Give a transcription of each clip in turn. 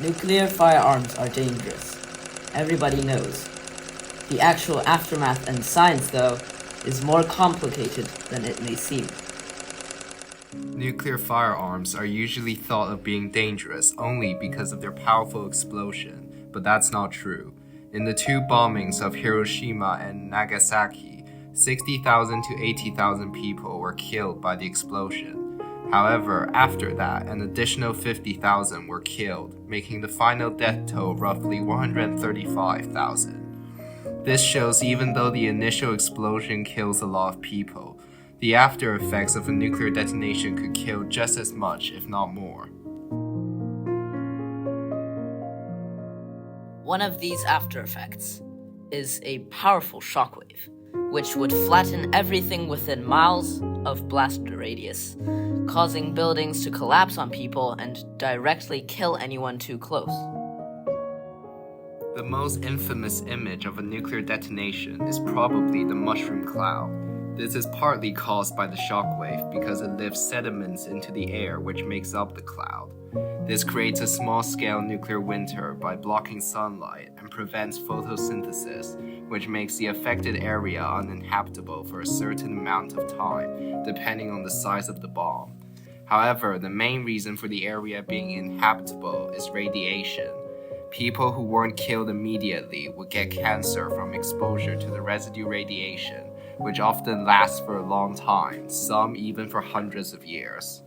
Nuclear firearms are dangerous. Everybody knows. The actual aftermath and science, though, is more complicated than it may seem. Nuclear firearms are usually thought of being dangerous only because of their powerful explosion, but that's not true. In the two bombings of Hiroshima and Nagasaki, 60,000 to 80,000 people were killed by the explosion. However, after that, an additional 50,000 were killed, making the final death toll roughly 135,000. This shows even though the initial explosion kills a lot of people, the after effects of a nuclear detonation could kill just as much, if not more. One of these after effects is a powerful shockwave, which would flatten everything within miles of blast radius, causing buildings to collapse on people and directly kill anyone too close. The most infamous image of a nuclear detonation is probably the mushroom cloud. This is partly caused by the shockwave because it lifts sediments into the air which makes up the cloud. This creates a small-scale nuclear winter by blocking sunlight and prevents photosynthesis, which makes the affected area uninhabitable for a certain amount of time, depending on the size of the bomb. However, the main reason for the area being inhabitable is radiation. People who weren't killed immediately would get cancer from exposure to the residue radiation, which often lasts for a long time, some even for hundreds of years.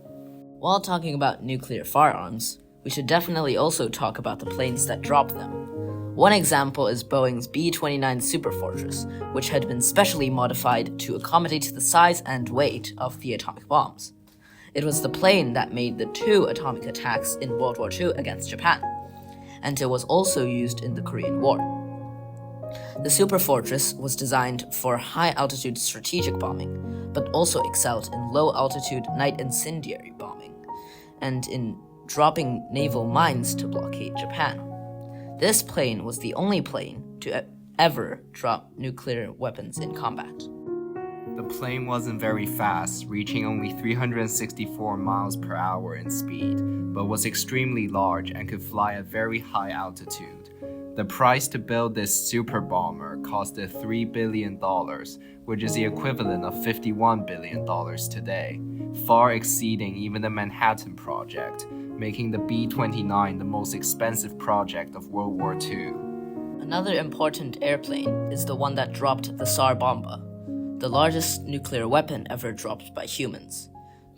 While talking about nuclear firearms, we should definitely also talk about the planes that drop them. One example is Boeing's B-29 Superfortress, which had been specially modified to accommodate the size and weight of the atomic bombs. It was the plane that made the two atomic attacks in World War II against Japan, and it was also used in the Korean War. The Superfortress was designed for high-altitude strategic bombing, but also excelled in low-altitude night incendiary bombing, and in dropping naval mines to blockade Japan. This plane was the only plane to ever drop nuclear weapons in combat. The plane wasn't very fast, reaching only 364 miles per hour in speed, but was extremely large and could fly at very high altitude. The price to build this super bomber costed $3 billion, which is the equivalent of $51 billion today, far exceeding even the Manhattan Project, making the B-29 the most expensive project of World War II. Another important airplane is the one that dropped the TsarBomba, the largest nuclear weapon ever dropped by humans,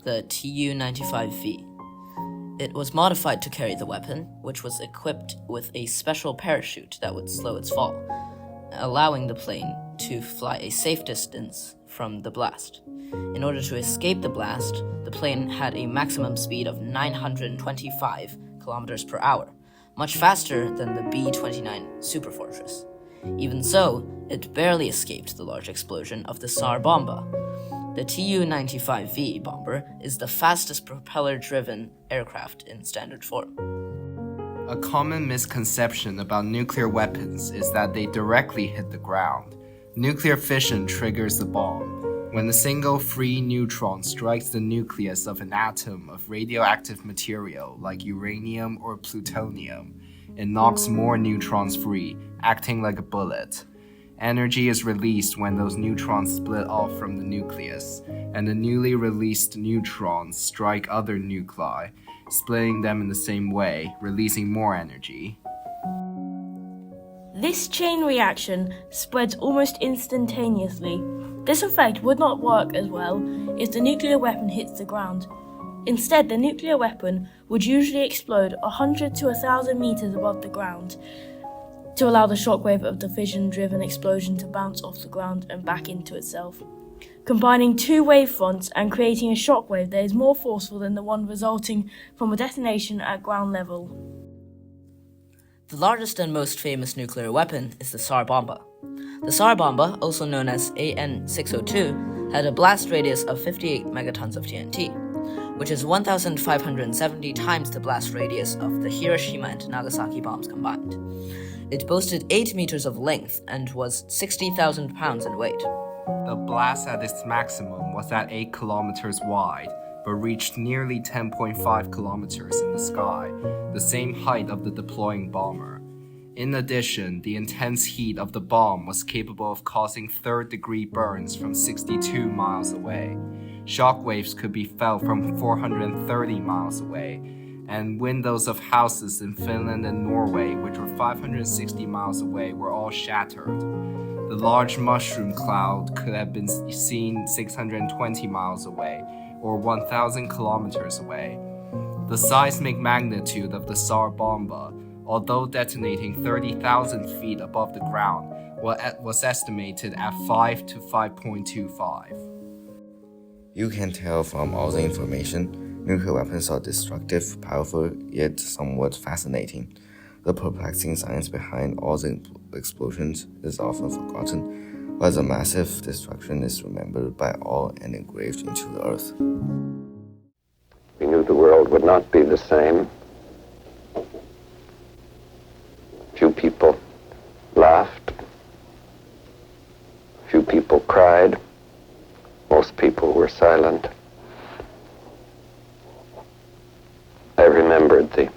the Tu-95V. It was modified to carry the weapon, which was equipped with a special parachute that would slow its fall, allowing the plane to fly a safe distance from the blast. In order to escape the blast, the plane had a maximum speed of 925 kilometers per hour, much faster than the B-29 Superfortress. Even so, it barely escaped the large explosion of the TsarBomba. The Tu-95V bomber is the fastest propeller-driven aircraft in standard form. A common misconception about nuclear weapons is that they directly hit the ground. Nuclear fission triggers the bomb. When a single free neutron strikes the nucleus of an atom of radioactive material like uranium or plutonium, it knocks more neutrons free, acting like a bullet. Energy is released when those neutrons split off from the nucleus, and the newly released neutrons strike other nuclei, splitting them in the same way, releasing more energy. This chain reaction spreads almost instantaneously. This effect would not work as well if the nuclear weapon hits the ground. Instead, the nuclear weapon would usually explode 100 to 1,000 meters above the ground, to allow the shockwave of the fission-driven explosion to bounce off the ground and back into itself, combining two wavefronts and creating a shockwave that is more forceful than the one resulting from a detonation at ground level. The largest and most famous nuclear weapon is the TsarBomba. The TsarBomba, also known as AN-602, had a blast radius of 58 megatons of TNT, which is 1,570 times the blast radius of the Hiroshima and Nagasaki bombs combined. It boasted 8 meters of length and was 60,000 pounds in weight. The blast at its maximum was at 8 kilometers wide, but reached nearly 10.5 kilometers in the sky, the same height of the deploying bomber. In addition, the intense heat of the bomb was capable of causing third-degree burns from 62 miles away. Shockwaves could be felt from 430 miles away, and windows of houses in Finland and Norway, which were 560 miles away, were all shattered. The large mushroom cloud could have been seen 620 miles away, or 1,000 kilometers away. The seismic magnitude of the TsarBomba, although detonating 30,000 feet above the ground, was estimated at 5 to 5.25. You can tell from all the information, nuclear weapons are destructive, powerful, yet somewhat fascinating. The perplexing science behind all the explosions is often forgotten, while the massive destruction is remembered by all and engraved into the earth. We knew the world would not be the same. Few people laughed. Few people cried. Most people were silent. I remembered the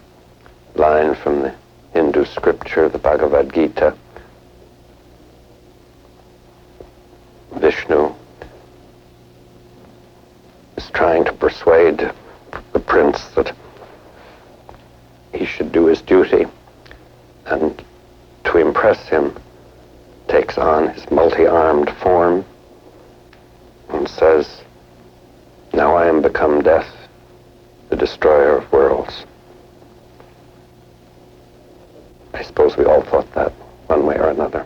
line from the Hindu scripture, the Bhagavad Gita. Vishnu is trying to persuade the prince that he should do his duty, and to impress him takes on his multi-armed form and says, "Now I am become death, the destroyer of worlds." I suppose we all thought that one way or another.